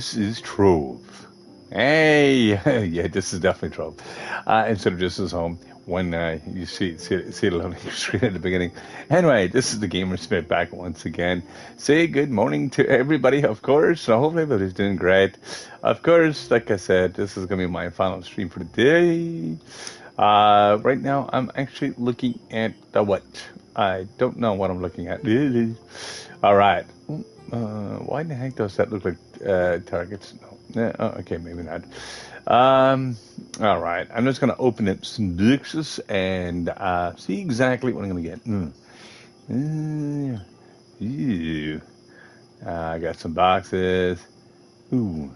This is Trove. Hey, yeah, this is definitely Trove. Instead of just his home, when you see it on your screen at the beginning. Anyway, this is the Gamer Smith back once again. Say good morning to everybody, of course. I hope everybody's doing great. Of course, like I said, this is going to be my final stream for the day. Right now, I'm actually looking at what? I don't know what I'm looking at. All right. Why the heck does that look like targets? No. Okay, maybe not. All right. I'm just going to open up some boxes and see exactly what I'm going to get. Ew. I got some boxes. Ooh.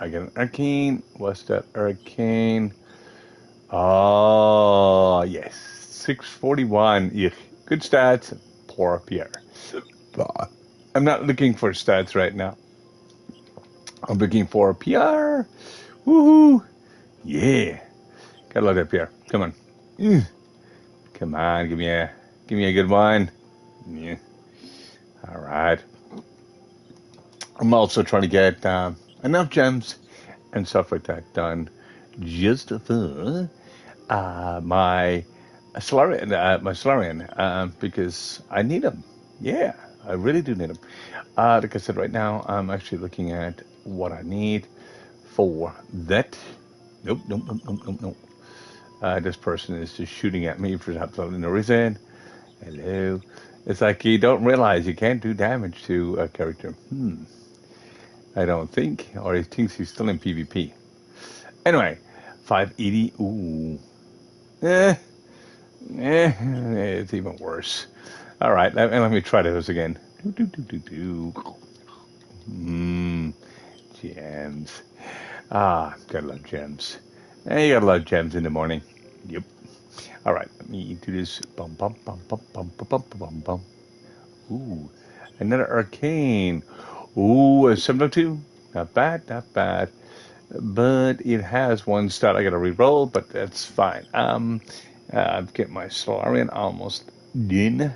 I got an arcane. What's that arcane? Oh, yes. 641. Yuck. Good stats. Poor Pierre. I'm not looking for stats right now. I'm looking for a PR. Woohoo! Yeah. Gotta love that PR. Come on. Come on, give me a good one. Yeah. All right. I'm also trying to get enough gems and stuff like that done just for my Solarian, because I need them. Yeah, I really do need them. Like I said, right now I'm actually looking at what I need for that. Nope, nope, nope, nope, nope, nope. This person is just shooting at me for absolutely no reason. Hello. It's like you don't realize you can't do damage to a character. I don't think. Or he thinks he's still in PvP. Anyway, 580. Ooh. Eh. It's even worse. All right, let me try those again. Gems. Gotta love gems. Hey, you gotta love gems in the morning. Yep. All right, let me do this. Bum bum bum bum bum bum bum bum bum. Ooh, another arcane. Ooh, a 702. Not bad, not bad. But it has one stat I gotta re-roll, but that's fine. I've got my Solarian almost done.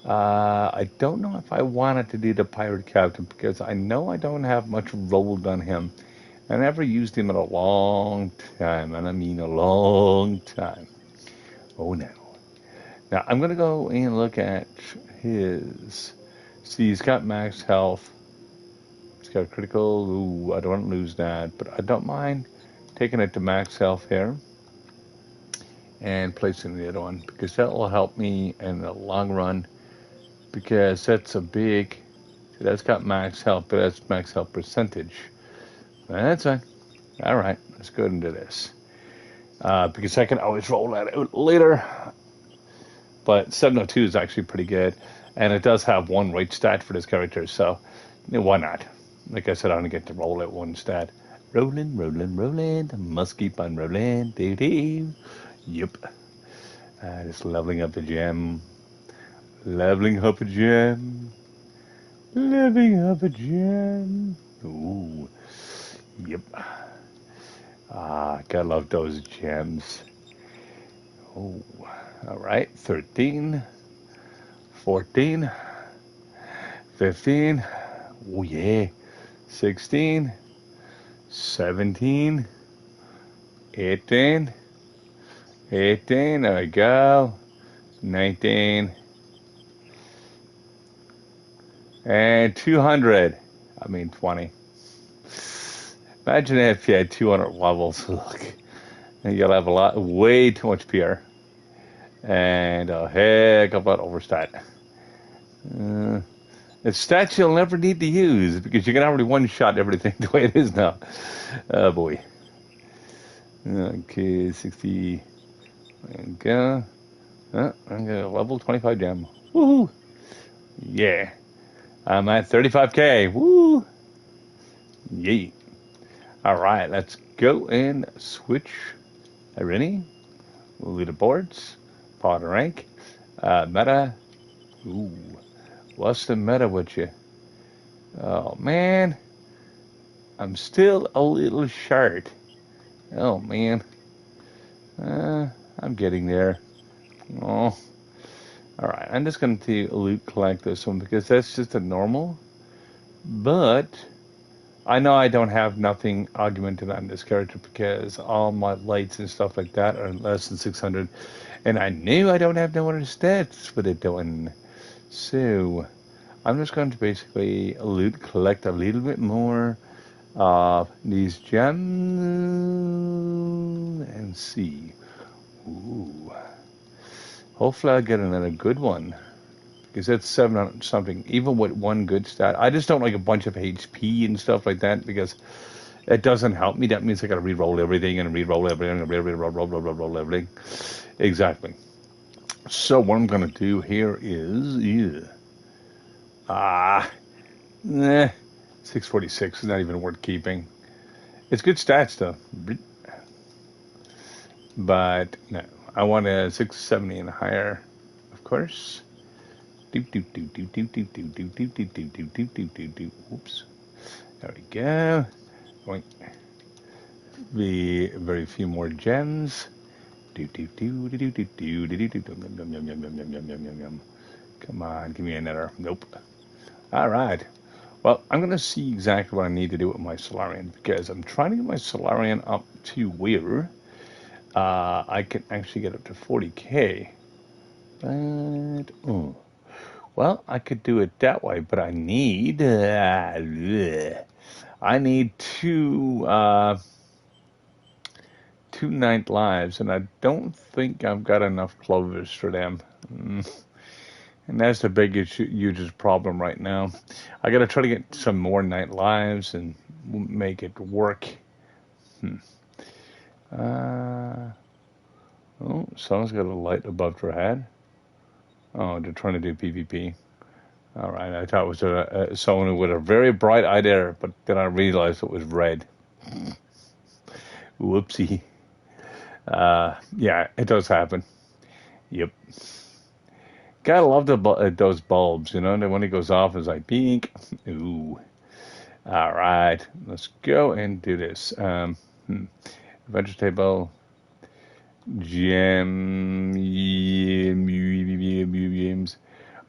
I don't know if I wanted to do the Pirate Captain because I know I don't have much rolled on him. I never used him in a long time, and I mean a long time. Oh no. Now I'm gonna go and look at his. See, he's got max health. He's got critical. Ooh, I don't want to lose that, but I don't mind taking it to max health here and placing the other one because that will help me in the long run. Because that's a big. See, that's got max health, but that's max health percentage. That's fine. All right, let's go into this. Because I can always roll that out later. But 702 is actually pretty good. And it does have one right stat for this character, so why not? Like I said, I'm going to get to roll out one stat. Rolling, rolling, rolling. Must keep on rolling. Doo doo. Yep. Just leveling up the gem. Leveling up a gem. Leveling up a gem. Ooh. Yep. Gotta love those gems. Oh, all right. 13, 14, 15. Oh, yeah. 16, 17, 18, 18. There we go. 19, and 200. I mean, 20. Imagine if you had 200 levels. Look, you'll have way too much PR. And a heck of a lot overstat. It's stats you'll never need to use because you can already one-shot everything the way it is now. Oh, boy. Okay, 60. Okay. I'm going to level 25 gem. Woohoo! Yeah. I'm at 35k. Woo! Yay. All right, let's go and switch. Are you ready? Leaderboards. Pod rank. Meta. Ooh. What's the meta with you? Oh, man. I'm still a little short. Oh, man. I'm getting there. Oh. All right, I'm just going to loot collect this one because that's just a normal. But I know I don't have nothing augmented on this character because all my lights and stuff like that are less than 600. And I knew I don't have no other stats with it doing. So I'm just going to basically collect a little bit more of these gems and see. Ooh. Hopefully I'll get another good one. Because that's 700 something, even with one good stat. I just don't like a bunch of HP and stuff like that because it doesn't help me. That means I gotta re-roll everything and re-roll everything and re-roll everything. Exactly. So what I'm gonna do here is, ah, nah, 646 is not even worth keeping. It's good stats though, but no, I want a 670 and higher, of course. Oops. There we go. Going be very few more gems. Come on, give me another. Nope. All right. Well, I'm going to see exactly what I need to do with my Solarian because I'm trying to get my Solarian up to where I can actually get up to 40k. But, well, I could do it that way, but I need two night lives, and I don't think I've got enough clovers for them. And that's the biggest user's problem right now. I got to try to get some more night lives and make it work. Oh, someone's got a light above their head. Oh, they're trying to do PvP. All right, I thought it was someone with a very bright eye there, but then I realized it was red. Whoopsie. Yeah, it does happen. Yep. Gotta love those bulbs, you know. And then when it goes off, it's like pink. Ooh. All right, let's go and do this. Adventure table, gems.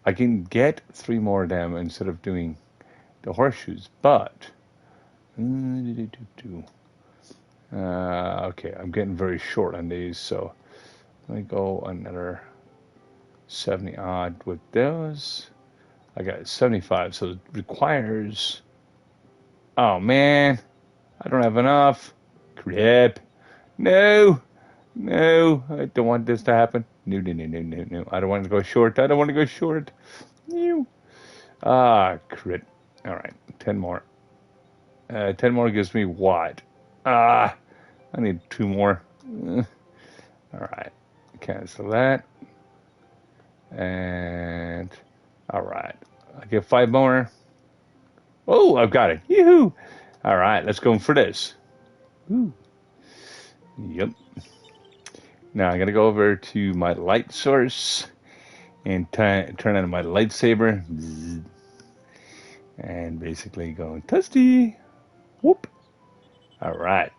I can get 3 more of them instead of doing the horseshoes, but okay, I'm getting very short on these, so let me go another 70 odd with those. I got 75, so it requires. Oh man, I don't have enough. Crap. No, no, I don't want this to happen. No, no, no, no, no, no. I don't want to go short. I don't want to go short. No. Ah, crit. All right, 10 more. 10 more gives me what? Ah, I need 2 more. All right, cancel that. And all right, I get 5 more. Oh, I've got it. Yoo-hoo! All right, let's go for this. Ooh. Yep. Now I'm gonna go over to my light source and turn on my lightsaber, and basically go Tusty. Whoop. All right.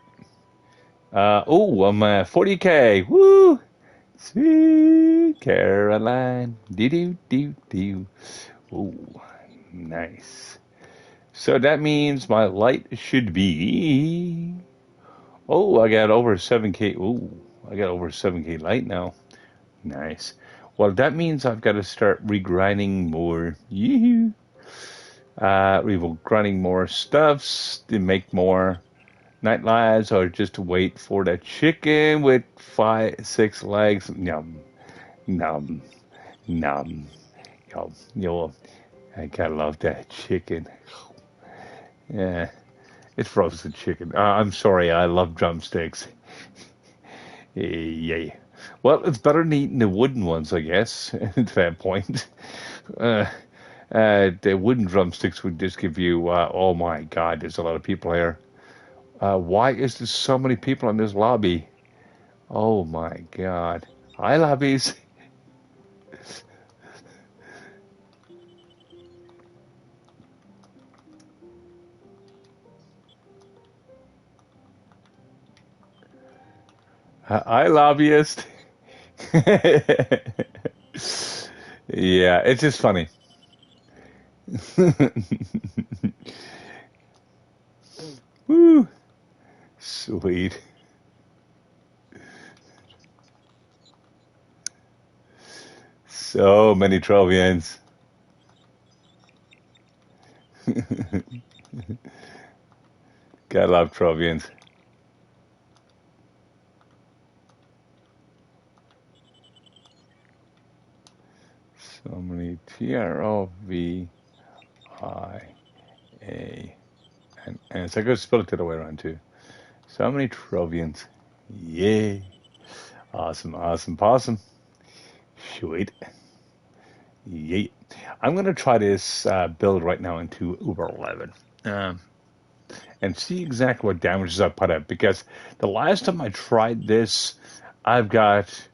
Oh, I'm 40k. Woo! Sweet Caroline. Do. Oh, nice. So that means my light should be. Oh, I got over 7k. Oh, I got over 7k light now. Nice. Well, that means I've got to start regrinding more. Yee-hoo. Regrinding more stuffs to make more night lives, or just wait for that chicken with 6 legs. Yum, num, num. Yo, I gotta love that chicken. Yeah, it's roasted chicken. I'm sorry, I love drumsticks. Yay. Well, it's better than eating the wooden ones, I guess, at that point. The wooden drumsticks would just give you, oh my God, there's a lot of people here. Why is there so many people in this lobby? Oh my God. Hi, lobbies. Hi, lobbyist. Yeah, it's just funny. Sweet. So many Trovians. Gotta love Trovians. So many Troviia. And it's like I spell it the other way around too. So many Trovians. Yay. Awesome, awesome, possum. Sweet. Yay. I'm going to try this build right now into Uber 11. Um, and see exactly what damages I put out. Because the last time I tried this, I've got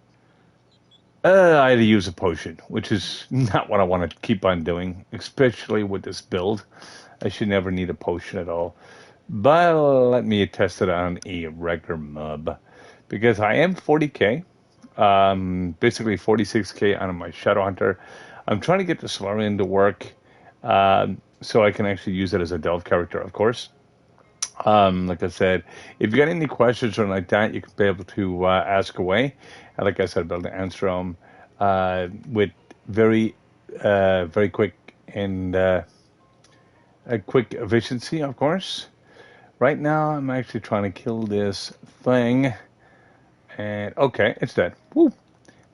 I had to use a potion, which is not what I want to keep on doing, especially with this build. I should never need a potion at all. But let me test it on a regular mob. Because I am 40k, basically 46k on my Shadow Hunter. I'm trying to get the Solarian to work so I can actually use it as a Delve character, of course. Like I said, if you got any questions or anything like that, you can be able to ask away. And like I said, I'll be able to answer them with very, very quick and a quick efficiency, of course. Right now, I'm actually trying to kill this thing. And okay, it's dead. Woo!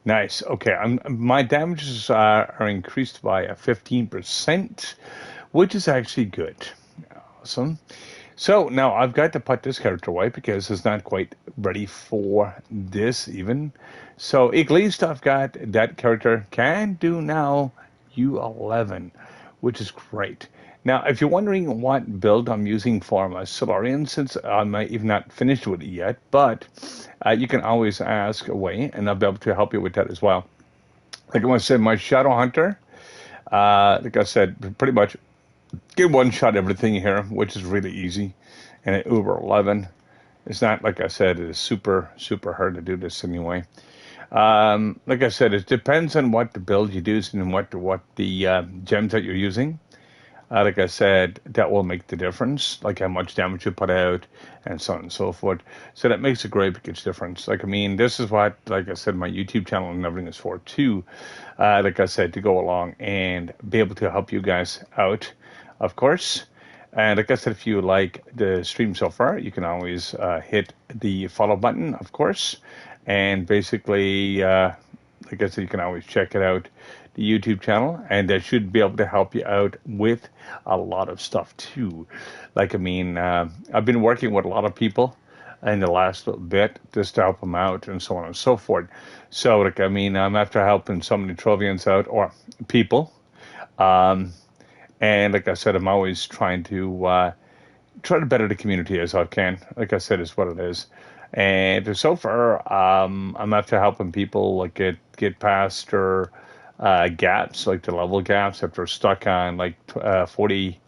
Nice. Okay, my damages are increased by 15%, which is actually good. Awesome. So now I've got to put this character away because it's not quite ready for this even. So at least I've got that character can do now U11, which is great. Now, if you're wondering what build I'm using for my Solarian, since I'm even not finished with it yet, but you can always ask away, and I'll be able to help you with that as well. Like I said, my Shadow Hunter, like I said, pretty much get one shot everything here, which is really easy. And at Uber 11, it's not, like I said, it is super, super hard to do this anyway. Like I said, it depends on what the build you do and what the gems that you're using. Like I said, that will make the difference, like how much damage you put out and so on and so forth. So that makes a great big difference. Like, I mean, this is what, like I said, my YouTube channel and everything is for too. Like I said, to go along and be able to help you guys out, of course. And like I said, if you like the stream so far, you can always hit the follow button, of course. And basically, like I said, you can always check it out, the YouTube channel, and that should be able to help you out with a lot of stuff too. Like, I mean, I've been working with a lot of people in the last little bit just to help them out and so on and so forth. So, like, I mean, I'm after helping so many Trovians out, or people. And like I said, I'm always trying to better the community as I can. Like I said, is what it is. And so far, I'm after helping people like get past their gaps, like the level gaps, if they're stuck on like 40,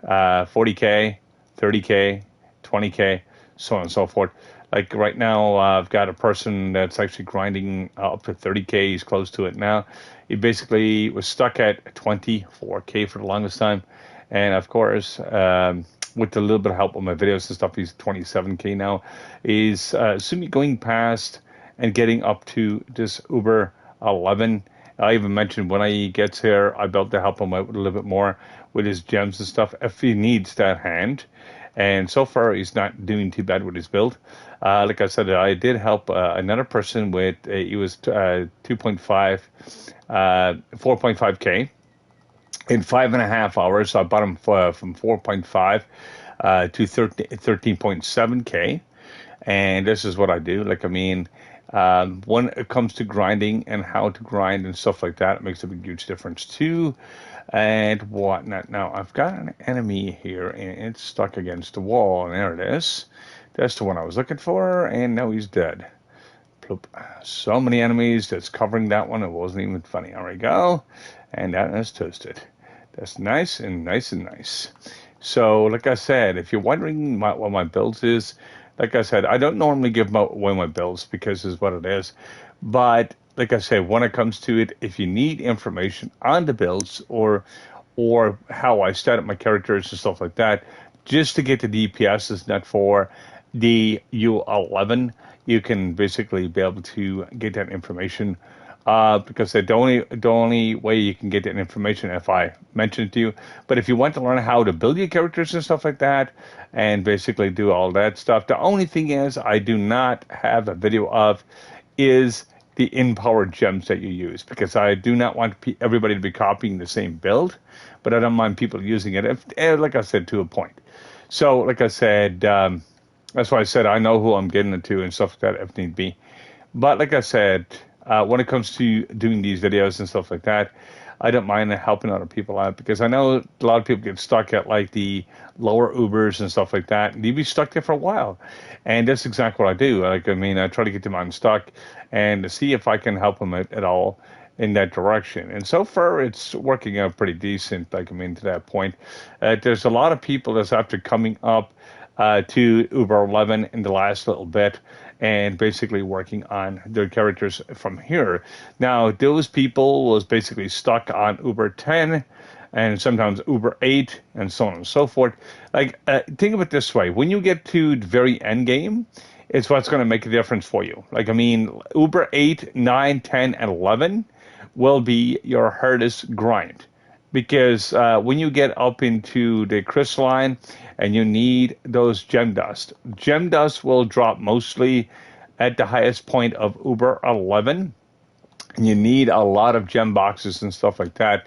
40k, 30k, 20k, so on and so forth. Like right now, I've got a person that's actually grinding up to 30k. He's close to it now. He basically was stuck at 24k for the longest time, and of course, with a little bit of help on my videos and stuff, he's 27k now. He's soon going past and getting up to this Uber 11. I even mentioned when he gets here, I'll be able to help him out with a little bit more with his gems and stuff if he needs that hand. And so far, he's not doing too bad with his build. Like I said, I did help another person with, he was 2.5, 4.5K. In 5.5 hours, I bought him from 4.5 to 13.7K. And this is what I do. Like, I mean, when it comes to grinding and how to grind and stuff like that, it makes a big, huge difference too. And whatnot. Now, I've got an enemy here, and it's stuck against the wall, and there it is. That's the one I was looking for, and now he's dead. Ploop. So many enemies that's covering that one, it wasn't even funny. There we go. And that is toasted. That's nice and nice and nice. So, like I said, if you're wondering what my builds is, like I said, I don't normally give away my builds because it's what it is. But like I said, when it comes to it, if you need information on the builds or how I set up my characters and stuff like that, just to get the DPS is not for the U11, you can basically be able to get that information. Because the only way you can get that information if I mention it to you. But if you want to learn how to build your characters and stuff like that, and basically do all that stuff, the only thing is I do not have a video of is the in-power gems that you use, because I do not want everybody to be copying the same build, but I don't mind people using it, like I said, to a point. So, like I said, that's why I said I know who I'm getting it to and stuff like that if need be. But like I said, when it comes to doing these videos and stuff like that, I don't mind helping other people out, because I know a lot of people get stuck at like the lower Ubers and stuff like that, and you be stuck there for a while. And that's exactly what I do. Like, I mean, I try to get them unstuck and to see if I can help them at all in that direction. And so far, it's working out pretty decent. Like, I mean, to that point, there's a lot of people that's after coming up to Uber 11 in the last little bit, and basically working on their characters from here. Now, those people was basically stuck on Uber 10 and sometimes Uber 8 and so on and so forth. Like, think of it this way. When you get to the very end game, it's what's going to make a difference for you. Like, I mean, Uber 8, 9, 10, and 11 will be your hardest grind. Because when you get up into the crystalline and you need those gem dust will drop mostly at the highest point of Uber 11. And you need a lot of gem boxes and stuff like that.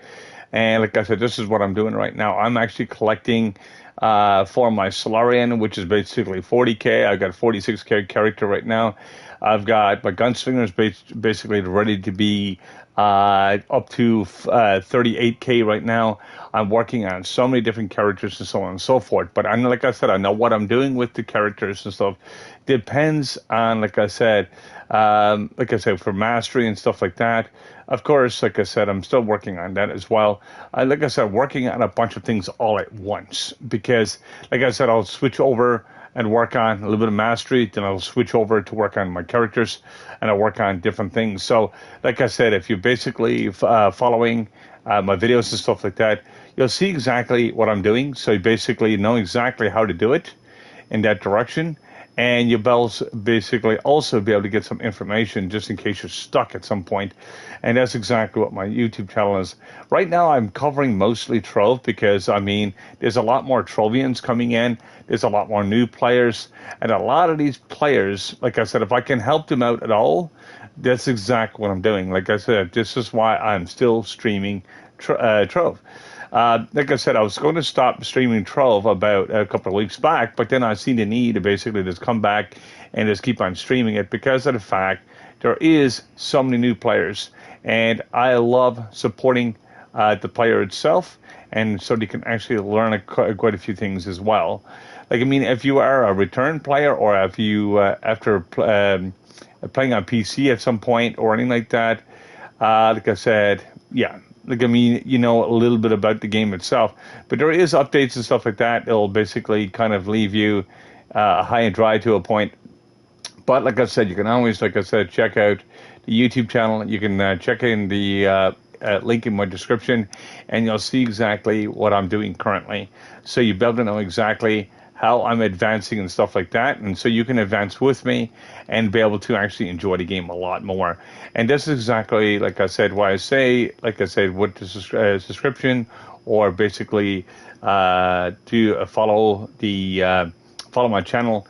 And like I said, this is what I'm doing right now. I'm actually collecting for my Solarian, which is basically 40K. I've got a 46K character right now. I've got my gunslingers basically ready to be up to 38K right now. I'm working on so many different characters and so on and so forth. But like I said, I know what I'm doing with the characters and stuff. Depends on, like I said, for mastery and stuff like that. Of course, like I said, I'm still working on that as well. Like I said, working on a bunch of things all at once, because, like I said, I'll switch over and work on a little bit of mastery, then I'll switch over to work on my characters, and I'll work on different things. So, like I said, if you're basically following my videos and stuff like that, you'll see exactly what I'm doing. So you basically know exactly how to do it in that direction. And you'll basically also be able to get some information just in case you're stuck at some point. And that's exactly what my YouTube channel is. Right now, I'm covering mostly Trove, because, I mean, there's a lot more Trovians coming in. There's a lot more new players. And a lot of these players, like I said, if I can help them out at all, that's exactly what I'm doing. Like I said, this is why I'm still streaming Trove. Like I said, I was going to stop streaming Trove about a couple of weeks back, but then I seen the need to basically just come back and just keep on streaming it, because of the fact there is so many new players, and I love supporting the player itself, and so they can actually learn quite a few things as well. Like, I mean, if you are a return player, or if you after playing on PC at some point or anything like that, like I said, yeah. Like, I mean, you know a little bit about the game itself, but there is updates and stuff like that. It'll basically kind of leave you high and dry to a point. But like I said, you can always, like I said, check out the YouTube channel. You can check in the link in my description, and you'll see exactly what I'm doing currently. So you'll be able to know exactly how I'm advancing and stuff like that, and so you can advance with me and be able to actually enjoy the game a lot more. And this is exactly, like I said, why I say, like I said, with the subscription, or basically to follow my channel,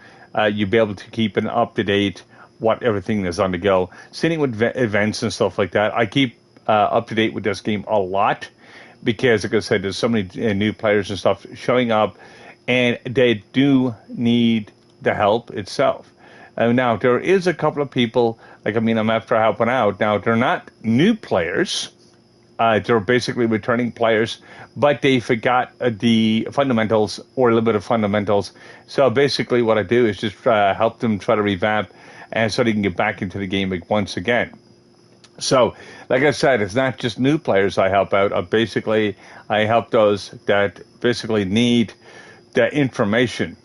you'll be able to keep an up to date what everything is on the go. Sitting with events and stuff like that, I keep up to date with this game a lot, because, like I said, there's so many new players and stuff showing up, and they do need the help itself. Now, there is a couple of people, like, I mean, I'm after helping out. Now, they're not new players. They're basically returning players, but they forgot the fundamentals, or a little bit of fundamentals. So basically what I do is just help them try to revamp, and so they can get back into the game once again. So, like I said, it's not just new players I help out. I help those that basically need that information,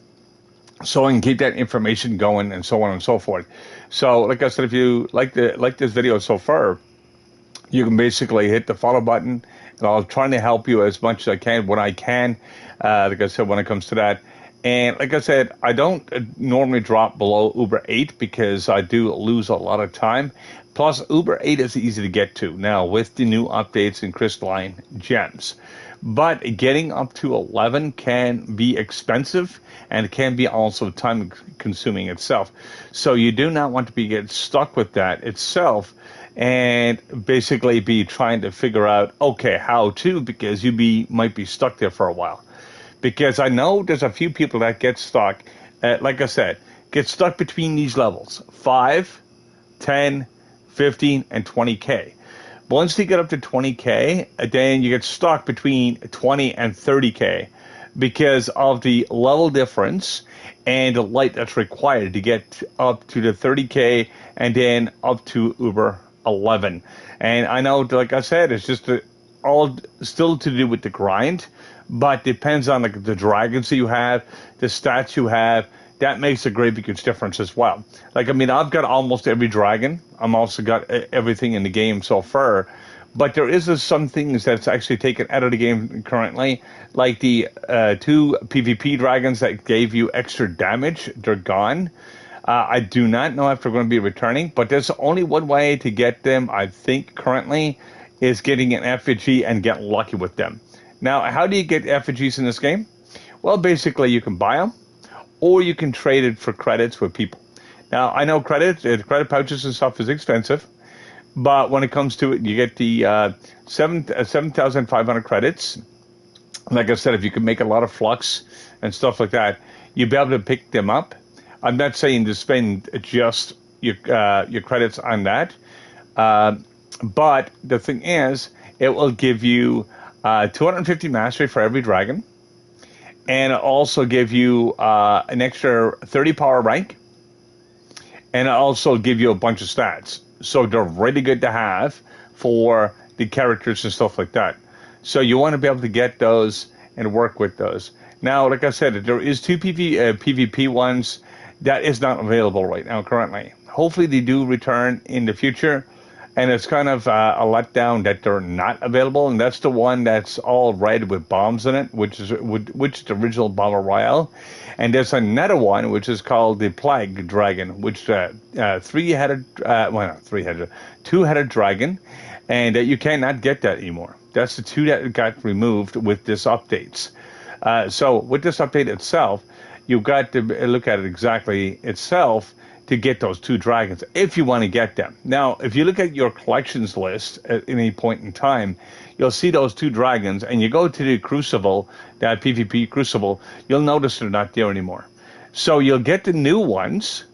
so I can keep that information going, and so on and so forth. So, like I said, if you like this video so far, you can basically hit the follow button, and I'll try to help you as much as I can when I can. Like I said, when it comes to that, And like I said, I don't normally drop below Uber 8 because I do lose a lot of time. Plus, Uber 8 is easy to get to now with the new updates in crystalline gems. But getting up to 11 can be expensive and can be also time consuming itself. So you do not want to get stuck with that itself and basically be trying to figure out, okay, how to, because might be stuck there for a while. Because I know there's a few people that get stuck, like I said, get stuck between these levels, 5, 10, 15, and 20K. Once you get up to 20K, then you get stuck between 20 and 30K because of the level difference and the light that's required to get up to the 30K and then up to Uber 11. And I know, like I said, it's just all still to do with the grind, but depends on the dragons that you have, the stats you have. That makes a great big difference as well. Like, I mean, I've got almost every dragon. I'm also got everything in the game so far. But there is some things that's actually taken out of the game currently, like the 2 PvP dragons that gave you extra damage. They're gone. I do not know if they're going to be returning, but there's only one way to get them, I think, currently, is getting an effigy and get lucky with them. Now, how do you get effigies in this game? Well, basically, you can buy them, or you can trade it for credits with people. Now, I know credit pouches and stuff is expensive, but when it comes to it, you get the 7,500 credits. Like I said, if you can make a lot of flux and stuff like that, you'll be able to pick them up. I'm not saying to spend just your credits on that, but the thing is, it will give you 250 mastery for every dragon, and it'll also give you an extra 30 power rank, and it'll also give you a bunch of stats. So they're really good to have for the characters and stuff like that. So you want to be able to get those and work with those. Now, like I said, there is 2 PvP ones that is not available right now currently. Hopefully they do return in the future. And it's kind of a letdown that they're not available, and that's the one that's all red with bombs in it, which is the original Battle Royale. And there's another one which is called the Plague Dragon, which two-headed dragon, and you cannot get that anymore. That's the 2 that got removed with this updates. So with this update itself, you've got to look at it exactly itself to get those 2 dragons, if you want to get them. Now, if you look at your collections list at any point in time, you'll see those 2 dragons, and you go to the Crucible, that PvP Crucible, you'll notice they're not there anymore. So you'll get the new ones,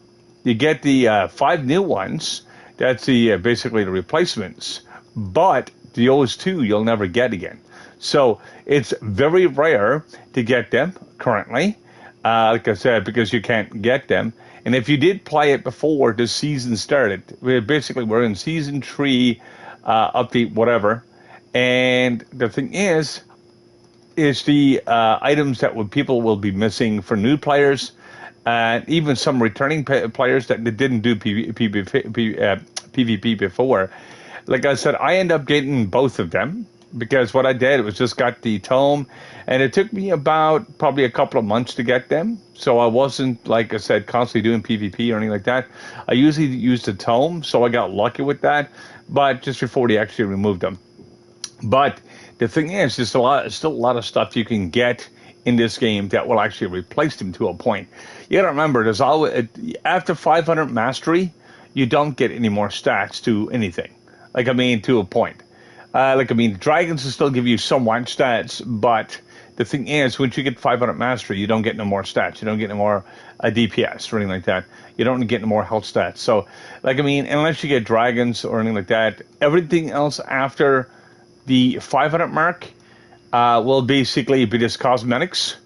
you get the 5 new ones, that's the basically the replacements, but those 2 you'll never get again. So it's very rare to get them currently, like I said, because you can't get them. And if you did play it before the season started, we're in season 3, update whatever. And the thing is the items that people will be missing for new players, and even some returning players that didn't do PvP before. Like I said, I end up getting both of them, because what I did was just got the tome, and it took me about probably a couple of months to get them. So I wasn't, like I said, constantly doing PvP or anything like that. I usually used the tome, so I got lucky with that, but just before they actually removed them. But the thing is, there's still a lot of stuff you can get in this game that will actually replace them to a point. You gotta remember, there's always, after 500 mastery, you don't get any more stats to anything. Like, I mean, to a point. Dragons will still give you somewhat stats, but the thing is, once you get 500 mastery, you don't get no more stats. You don't get no more DPS or anything like that. You don't get no more health stats. So, unless you get dragons or anything like that, everything else after the 500 mark will basically be just cosmetics.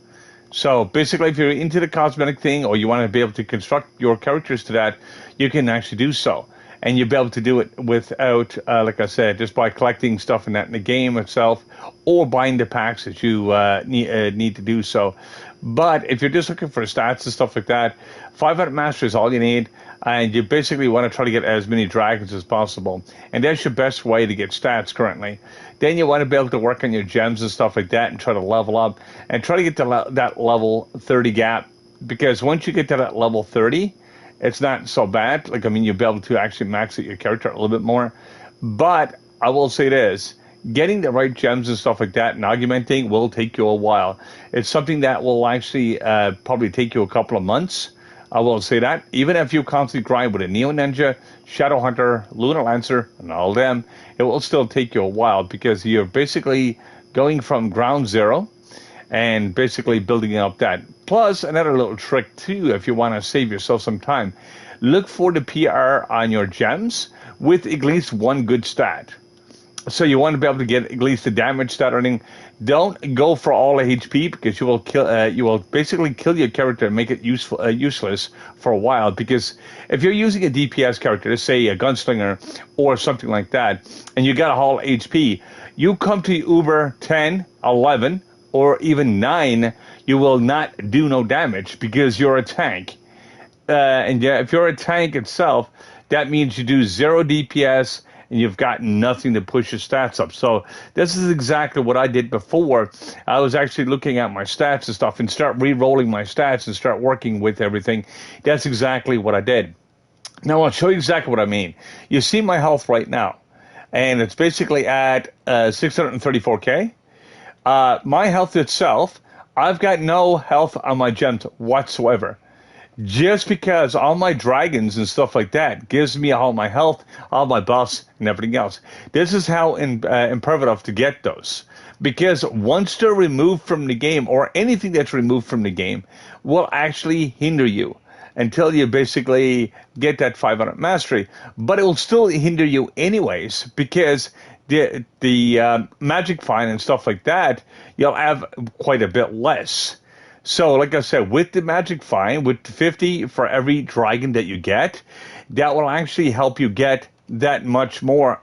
So, basically, if you're into the cosmetic thing, or you want to be able to construct your characters to that, you can actually do so. And you'll be able to do it without, like I said, just by collecting stuff in the game itself, or buying the packs that you need to do so. But if you're just looking for stats and stuff like that, 500 mastery is all you need, and you basically want to try to get as many dragons as possible. And that's your best way to get stats currently. Then you want to be able to work on your gems and stuff like that and try to level up and try to get to that level 30 gap. Because once you get to that level 30, it's not so bad. Like, I mean, you'll be able to actually max out your character a little bit more. But I will say this. Getting the right gems and stuff like that and augmenting will take you a while. It's something that will actually probably take you a couple of months. I will say that. Even if you constantly grind with a Neo Ninja, Shadow Hunter, Lunar Lancer, and all them, it will still take you a while because you're basically going from ground zero and basically building up that. Plus, another little trick too, if you want to save yourself some time, look for the PR on your gems with at least one good stat. So you want to be able to get at least the damage stat earning. Don't go for all HP because you will kill. You will basically kill your character and make it useless for a while. Because if you're using a DPS character, let's say a gunslinger or something like that, and you got a whole HP, you come to Uber 10, 11, or even 9, you will not do no damage because you're a tank. And yeah, if you're a tank itself, that means you do 0 DPS. And you've got nothing to push your stats up. So this is exactly what I did before. I was actually looking at my stats and stuff and start re-rolling my stats and start working with everything. That's exactly what I did. Now I'll show you exactly what I mean. You see my health right now, and it's basically at 634K. My health itself, I've got no health on my gems whatsoever. Just because all my dragons and stuff like that gives me all my health, all my buffs, and everything else. This is how imperative to get those. Because once they're removed from the game, or anything that's removed from the game, will actually hinder you until you basically get that 500 mastery. But it will still hinder you anyways, because the magic find and stuff like that, you'll have quite a bit less. So, like I said, with the magic find, with 50 for every dragon that you get, that will actually help you get that much more,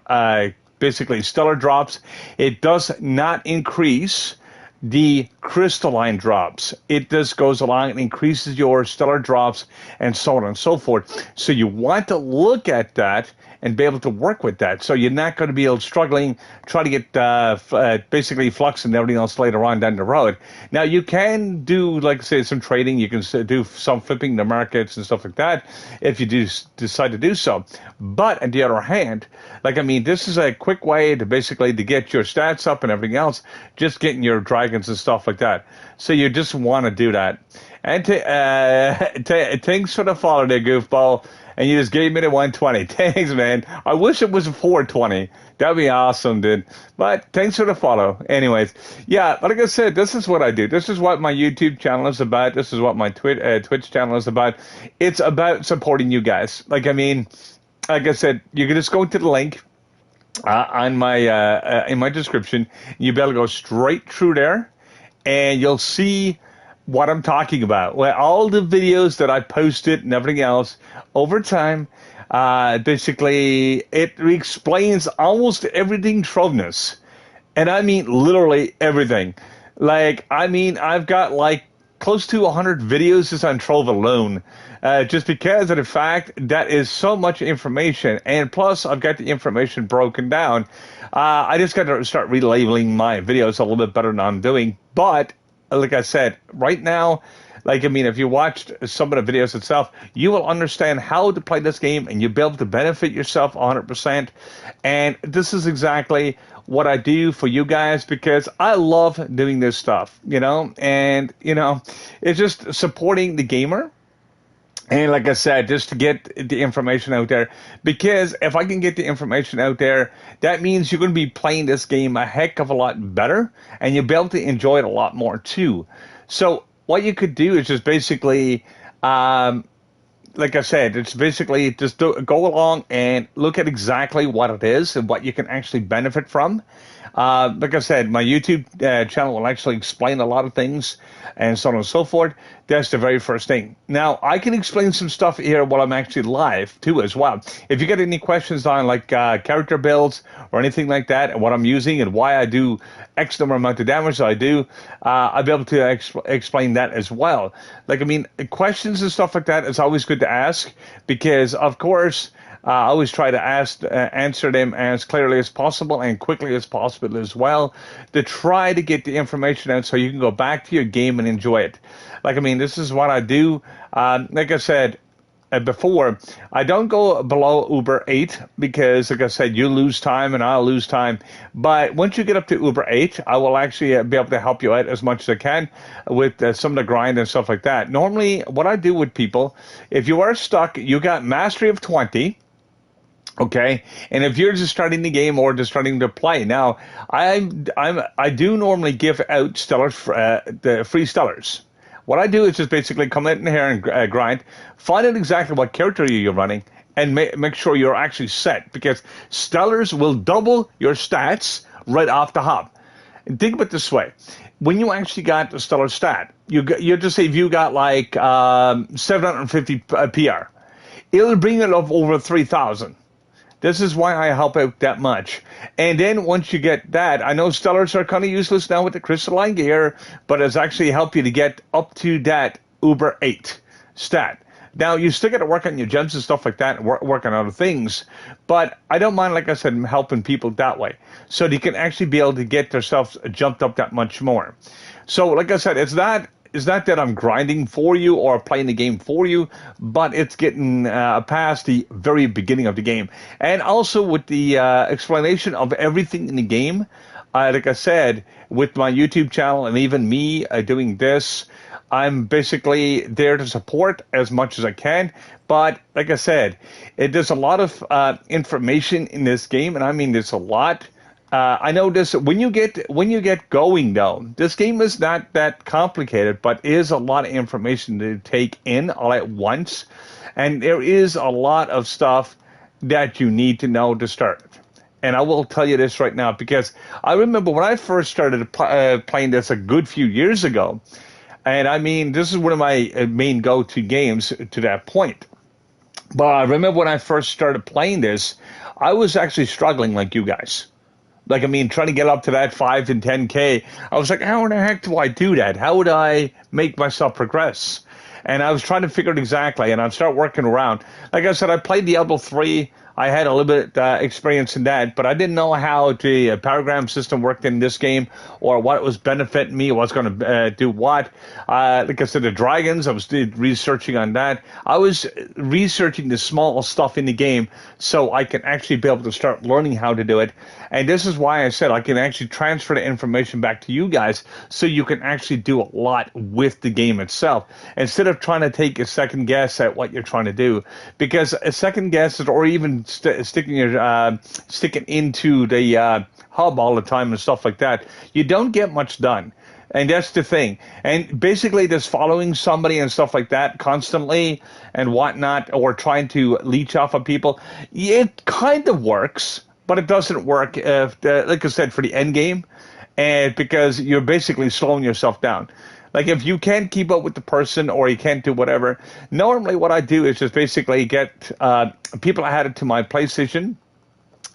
basically, stellar drops. It does not increase the crystalline drops. It just goes along and increases your stellar drops and so on and so forth. So you want to look at that and be able to work with that. So you're not going to be struggling, try to get basically flux and everything else later on down the road. Now, you can do, like I say, some trading. You can do some flipping the markets and stuff like that if you do decide to do so. But on the other hand, like, I mean, this is a quick way to basically to get your stats up and everything else, just getting your dragons and stuff like that. So you just want to do that. And thanks for the follow there, goofball. And you just gave me the 120. Thanks, man. I wish it was a 420. That'd be awesome, dude. But thanks for the follow. Anyways, yeah, like I said, this is what I do. This is what my YouTube channel is about. This is what my Twitch channel is about. It's about supporting you guys. Like, I mean, like I said, you can just go to the link on my in my description. You'll be able to go straight through there, and you'll see what I'm talking about. Well, all the videos that I posted and everything else over time, basically, it explains almost everything troveness. And I mean literally everything. Like, I mean, I've got like close to 100 videos just on Trove alone. Just because of the fact that is so much information. And plus, I've got the information broken down. I just got to start relabeling my videos a little bit better than I'm doing. But like I said, right now, like, I mean, if you watched some of the videos itself, you will understand how to play this game and you'll be able to benefit yourself 100%. And this is exactly what I do for you guys because I love doing this stuff, you know, and, you know, it's just supporting the gamer. And like I said, just to get the information out there, because if I can get the information out there, that means you're going to be playing this game a heck of a lot better, and you'll be able to enjoy it a lot more too. So what you could do is just basically, like I said, it's basically just go along and look at exactly what it is and what you can actually benefit from. Like I said, my YouTube channel will actually explain a lot of things and so on and so forth. That's the very first thing. Now, I can explain some stuff here while I'm actually live, too, as well. If you get any questions on, like, character builds or anything like that, and what I'm using and why I do X number amount of damage that I do, I'll be able to explain that as well. Like, I mean, questions and stuff like that is always good to ask because, of course, I always try to answer them as clearly as possible and quickly as possible as well, to try to get the information out so you can go back to your game and enjoy it. Like, I mean, this is what I do. Like I said before, I don't go below Uber 8 because, like I said, you lose time and I'll lose time. But once you get up to Uber 8, I will actually be able to help you out as much as I can with some of the grind and stuff like that. Normally, what I do with people, if you are stuck, you got mastery of 20. Okay, and if you're just starting the game or just starting to play, now I do normally give out the free stellars. What I do is just basically come in here and grind, find out exactly what character you're running, and make sure you're actually set, because stellars will double your stats right off the hop. And think of it this way: when you actually got the stellar stat, you just say if you got like 750 PR, it'll bring it up over 3,000. This is why I help out that much. And then once you get that, I know stellars are kind of useless now with the crystalline gear, but it's actually helped you to get up to that Uber 8 stat. Now, you still got to work on your gems and stuff like that and work on other things, but I don't mind, like I said, helping people that way so they can actually be able to get themselves jumped up that much more. So, like I said, it's not that I'm grinding for you or playing the game for you, but it's getting past the very beginning of the game. And also with the explanation of everything in the game, like I said, with my YouTube channel and even me doing this, I'm basically there to support as much as I can. But like I said, there's a lot of information in this game, and I mean there's a lot. I know this when you get going though. This game is not that complicated, but is a lot of information to take in all at once, and there is a lot of stuff that you need to know to start. And I will tell you this right now because I remember when I first started playing this a good few years ago, and I mean this is one of my main go-to games to that point. But I remember when I first started playing this, I was actually struggling like you guys. Like, I mean, trying to get up to that 5 and 10K, I was like, how in the heck do I do that? How would I make myself progress? And I was trying to figure it exactly, and I'd start working around. Like I said, I played Diablo 3. I had a little bit experience in that, but I didn't know how the paragram system worked in this game or what was benefiting me, what's going to do what. Like I said, the dragons, I was researching on that. I was researching the small stuff in the game so I can actually be able to start learning how to do it. And this is why I said I can actually transfer the information back to you guys so you can actually do a lot with the game itself instead of trying to take a second guess at what you're trying to do. Because a second guess or even sticking into the hub all the time and stuff like that, you don't get much done. And that's the thing. And basically just following somebody and stuff like that constantly and whatnot, or trying to leech off of people, it kind of works, but it doesn't work, like I said, for the end game, and because you're basically slowing yourself down. Like, if you can't keep up with the person or you can't do whatever, normally what I do is just basically get people added to my PlayStation.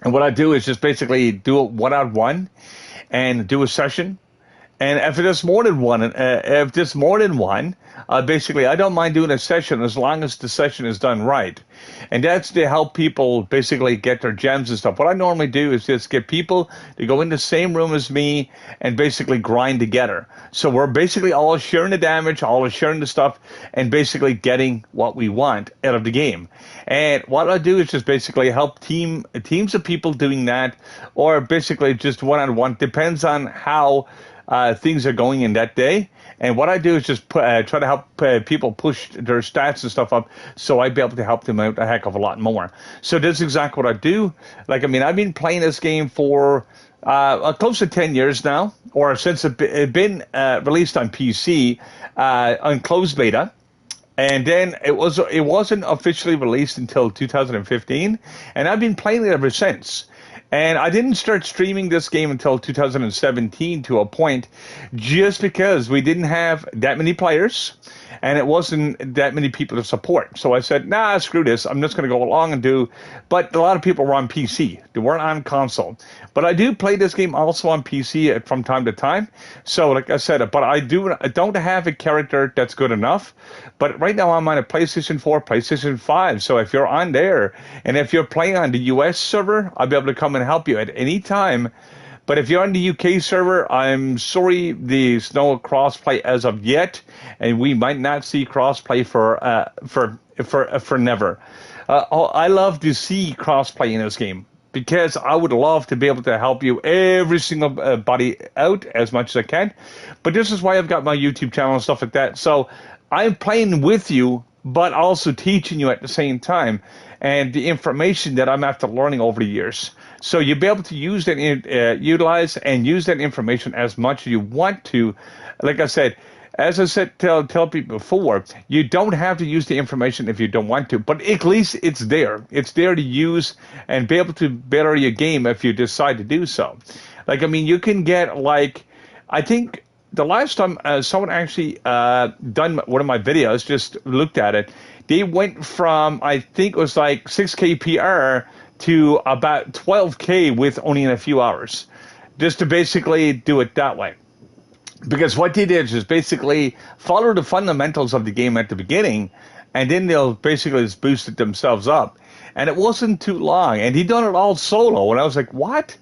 And what I do is just basically do it one-on-one and do a session. And if there's more than one, basically, I don't mind doing a session as long as the session is done right. And that's to help people basically get their gems and stuff. What I normally do is just get people to go in the same room as me and basically grind together. So we're basically all sharing the damage, all sharing the stuff, and basically getting what we want out of the game. And what I do is just basically help teams of people doing that, or basically just one-on-one. Depends on how things are going in that day. And what I do is just try to help people push their stats and stuff up so I'd be able to help them out a heck of a lot more. So that's exactly what I do. Like, I mean, I've been playing this game for close to 10 years now, or since it's been released on PC on closed beta. And then it wasn't officially released until 2015, and I've been playing it ever since. And I didn't start streaming this game until 2017 to a point, just because we didn't have that many players and it wasn't that many people to support. So I said, nah, screw this. I'm just going to go along and do. But a lot of people were on PC. They weren't on console. But I do play this game also on PC from time to time. So like I said, but I don't have a character that's good enough. But right now I'm on a PlayStation 4, PlayStation 5. So if you're on there and if you're playing on the US server, I'll be able to come and help you at any time. But if you're on the UK server, I'm sorry, there's no crossplay as of yet, and we might not see crossplay for never. I love to see crossplay in this game because I would love to be able to help you every single body out as much as I can. But this is why I've got my YouTube channel and stuff like that. So I'm playing with you, but also teaching you at the same time, and the information that I'm after learning over the years. So you'll be able to use that, utilize and use that information as much as you want to. Like I said, as I said, tell people before, you don't have to use the information if you don't want to, but at least it's there. It's there to use and be able to better your game if you decide to do so. Like, I mean, you can get like, I think the last time someone actually done one of my videos, just looked at it, they went from, I think it was like 6K PR to about 12K with only in a few hours, just to basically do it that way. Because what they did is basically follow the fundamentals of the game at the beginning, and then they'll basically just boost it themselves up. And it wasn't too long, and he done it all solo, and I was like, what?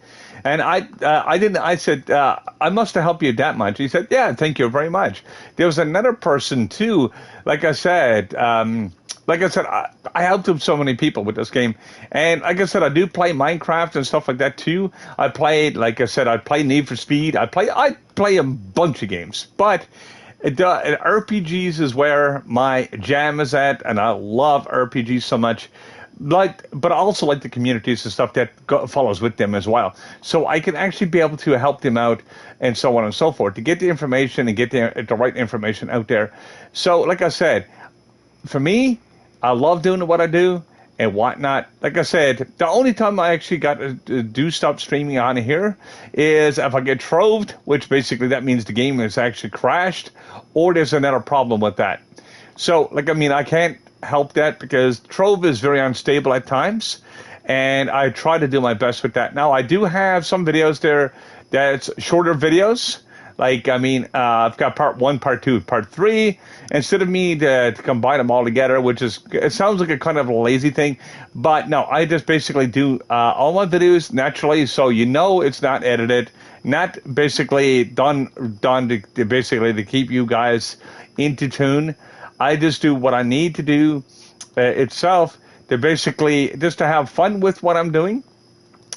And I said, I must have helped you that much. He said, yeah, thank you very much. There was another person too, like I said, I helped him so many people with this game. And like I said, I do play Minecraft and stuff like that too. I played, like I said, I play Need for Speed. I play a bunch of games. But RPGs is where my jam is at, and I love RPGs so much. But I also like the communities and stuff that follows with them as well. So I can actually be able to help them out and so on and so forth to get the information and get the right information out there. So like I said, for me, I love doing what I do and whatnot. Like I said, the only time I actually got to do stop streaming on here is if I get troved, which basically that means the game is actually crashed, or there's another problem with that. So, like, I mean, I can't help that because Trove is very unstable at times, and I try to do my best with that. Now, I do have some videos there that's shorter videos. Like, I mean, I've got part 1, part 2, part 3. Instead of me to combine them all together, which is, it sounds like a kind of a lazy thing, but no, I just basically do all my videos naturally, so you know it's not edited, not basically done to basically to keep you guys into tune. I just do what I need to do itself to basically just to have fun with what I'm doing,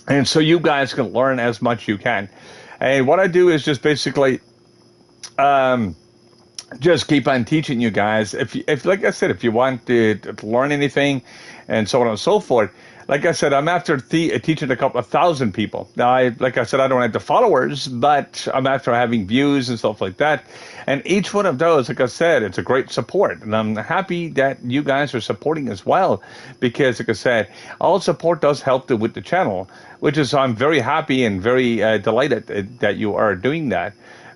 and so you guys can learn as much you can. And what I do is just basically just keep on teaching you guys. If like I said, if you want to learn anything and so on and so forth, like I said, I'm after teaching a couple of thousand people. Now, like I said, I don't have the followers, but I'm after having views and stuff like that. And each one of those, like I said, it's a great support. And I'm happy that you guys are supporting as well, because, like I said, all support does help with the channel, which is, I'm very happy and very delighted that you are doing that.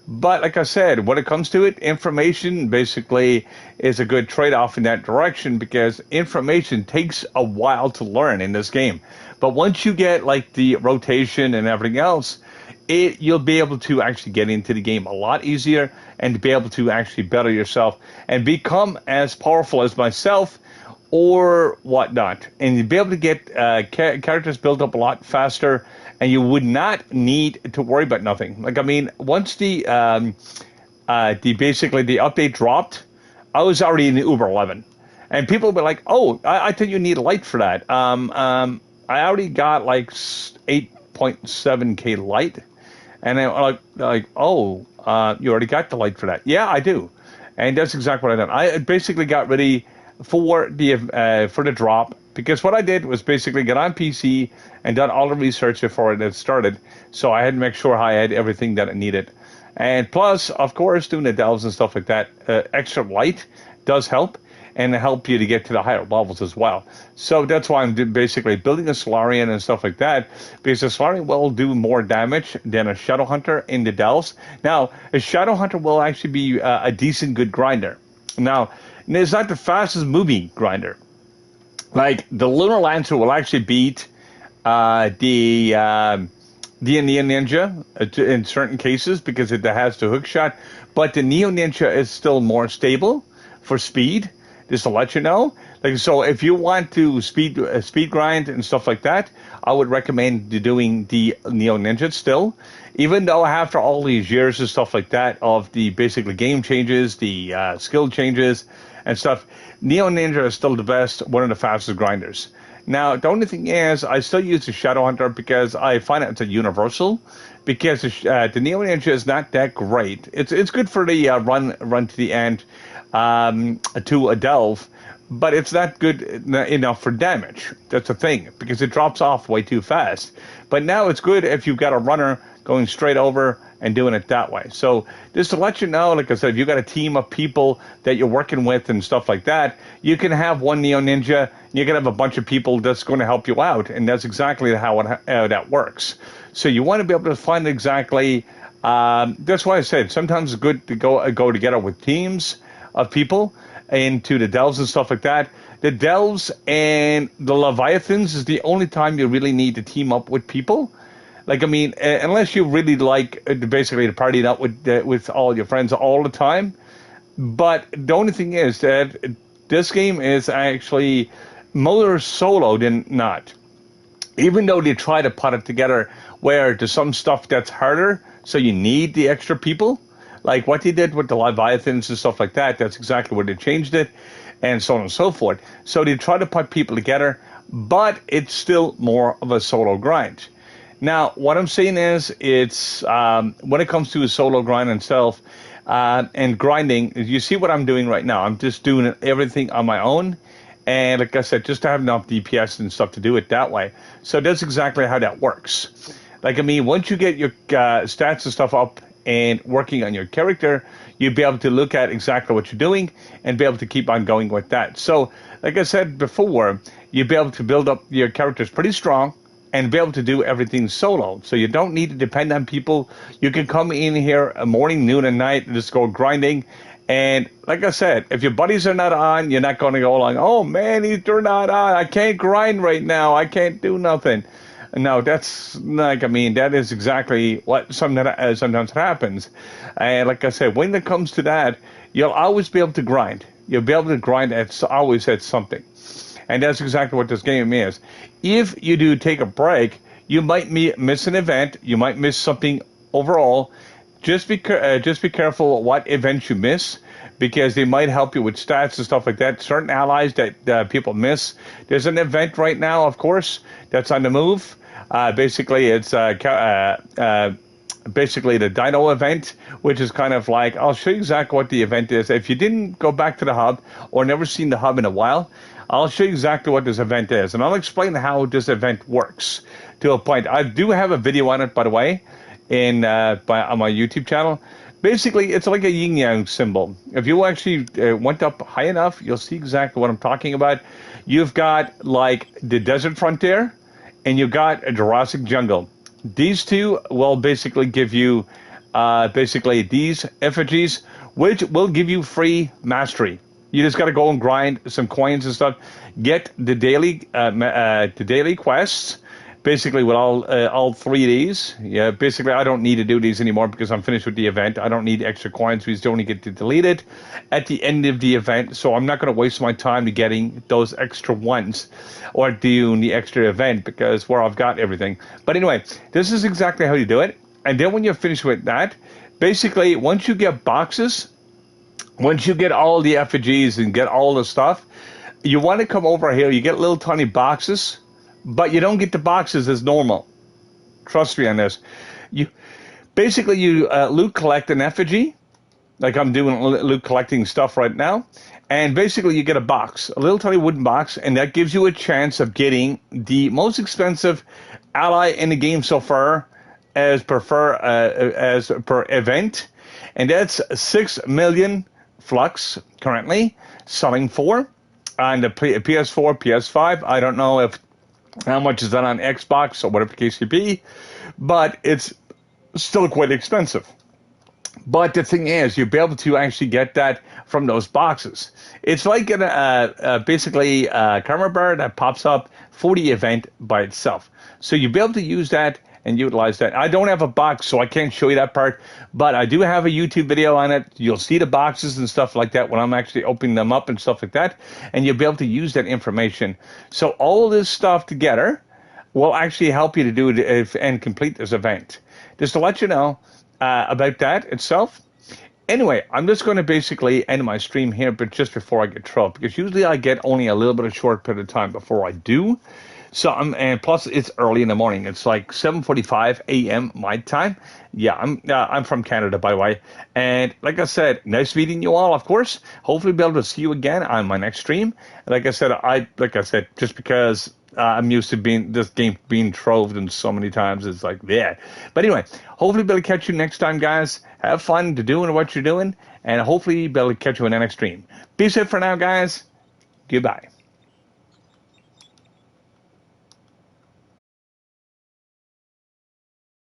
But like I said, when it comes to it, information basically is a good trade-off in that direction, because information takes a while to learn in this game. But once you get like the rotation and everything else, you'll be able to actually get into the game a lot easier and to be able to actually better yourself and become as powerful as myself or whatnot. And you'll be able to get characters built up a lot faster, and you would not need to worry about nothing. Like, I mean, once the basically the update dropped, I was already in the Uber 11, and people were like, "Oh, I think you need a light for that." I already got like 8.7K light, and I'm like, "Oh, you already got the light for that?" Yeah, I do, and that's exactly what I done. I basically got ready for the drop, because what I did was basically get on PC and done all the research before it started, so I had to make sure I had everything that I needed. And plus, of course, doing the delves and stuff like that, extra light does help. and help you to get to the higher levels as well. So that's why I'm basically building a Solarian and stuff like that, because a Solarian will do more damage than a Shadow Hunter in the delves. Now, a Shadow Hunter will actually be a decent good grinder. Now, it's not the fastest moving grinder. Like, the Lunar Lancer will actually beat the Neo Ninja in certain cases because it has the hook shot, but the Neo Ninja is still more stable for speed. Just to let you know, like, so if you want to speed grind and stuff like that, I would recommend doing the Neo Ninja still, even though after all these years and stuff like that of the basically game changes, the skill changes and stuff, Neo Ninja is still the best, one of the fastest grinders. Now, the only thing is, I still use the Shadow Hunter because I find it's a universal. Because the Neo Ninja is not that great. It's good for the run to the end to a delve, but it's not good enough for damage. That's the thing, because it drops off way too fast. But now it's good if you've got a runner going straight over and doing it that way. So just to let you know, like I said, if you've got a team of people that you're working with and stuff like that, you can have one Neo Ninja, you can have a bunch of people that's going to help you out, and that's exactly how that works. So you want to be able to find exactly, that's why I said sometimes it's good to go together with teams of people into the delves and stuff like that. The delves and the Leviathans is the only time you really need to team up with people. Like, I mean, unless you really like basically to party out with all your friends all the time. But the only thing is that this game is actually more solo than not. Even though they try to put it together where there's some stuff that's harder, so you need the extra people. Like what they did with the Leviathans and stuff like that, that's exactly where they changed it, and so on and so forth. So they try to put people together, but it's still more of a solo grind. Now, what I'm saying is, it's when it comes to a solo grind itself and grinding, you see what I'm doing right now. I'm just doing everything on my own. And like I said, just to have enough DPS and stuff to do it that way. So that's exactly how that works. Like, I mean, once you get your stats and stuff up and working on your character, you'll be able to look at exactly what you're doing and be able to keep on going with that. So, like I said before, you'll be able to build up your characters pretty strong and be able to do everything solo. So you don't need to depend on people. You can come in here morning, noon, and night and just go grinding. And like I said, if your buddies are not on, you're not going to go along, oh man, they're not on. I can't grind right now. I can't do nothing. No, that's like, I mean, that is exactly what sometimes happens. And like I said, when it comes to that, you'll always be able to grind. You'll be able to grind always at something. And that's exactly what this game is. If you do take a break, you might miss an event. You might miss something overall. Just be careful what events you miss, because they might help you with stats and stuff like that. Certain allies that people miss. There's an event right now, of course, that's on the move. Basically, it's basically the Dino event, which is kind of like, I'll show you exactly what the event is. If you didn't go back to the hub or never seen the hub in a while, I'll show you exactly what this event is, and I'll explain how this event works to a point. I do have a video on it, by the way, on my YouTube channel. Basically, it's like a yin-yang symbol. If you actually went up high enough, you'll see exactly what I'm talking about. You've got, like, the desert frontier, and you've got a Jurassic jungle. These two will basically give you basically these effigies, which will give you free mastery. You just got to go and grind some coins and stuff. Get the daily quests, basically with all 3 of these. Yeah, basically I don't need to do these anymore because I'm finished with the event. I don't need extra coins because you only get to delete it at the end of the event. So I'm not going to waste my time to getting those extra ones or doing the extra event because where I've got everything. But anyway, this is exactly how you do it. And then when you're finished with that, basically once you get boxes, once you get all the effigies and get all the stuff, you want to come over here. You get little tiny boxes, but you don't get the boxes as normal. Trust me on this. You loot collect an effigy, like I'm doing loot collecting stuff right now, and basically you get a box, a little tiny wooden box, and that gives you a chance of getting the most expensive ally in the game so far, as per event, and that's 6 million Flux currently selling for on the PS4, PS5. I don't know if how much is that on Xbox or whatever the case may be, but it's still quite expensive. But the thing is, you'll be able to actually get that from those boxes. It's like basically a camera bar that pops up for the event by itself. So you'll be able to use that and utilize that. I don't have a box, so I can't show you that part, but I do have a YouTube video on it. You'll see the boxes and stuff like that when I'm actually opening them up and stuff like that, and you'll be able to use that information. So all of this stuff together will actually help you to do it and complete this event. Just to let you know about that itself. Anyway, I'm just going to basically end my stream here, but just before I get trouble, because usually I get only a little bit of short period of time before I do. So and plus it's early in the morning. It's like 7:45 a.m. my time. Yeah, I'm from Canada, by the way. And like I said, nice meeting you all. Of course, hopefully be able to see you again on my next stream. Like I said, just because I'm used to this game being troved in so many times, it's like yeah. But anyway, hopefully be able to catch you next time, guys. Have fun to doing what you're doing, and hopefully be able to catch you in the next stream. Be safe for now, guys. Goodbye.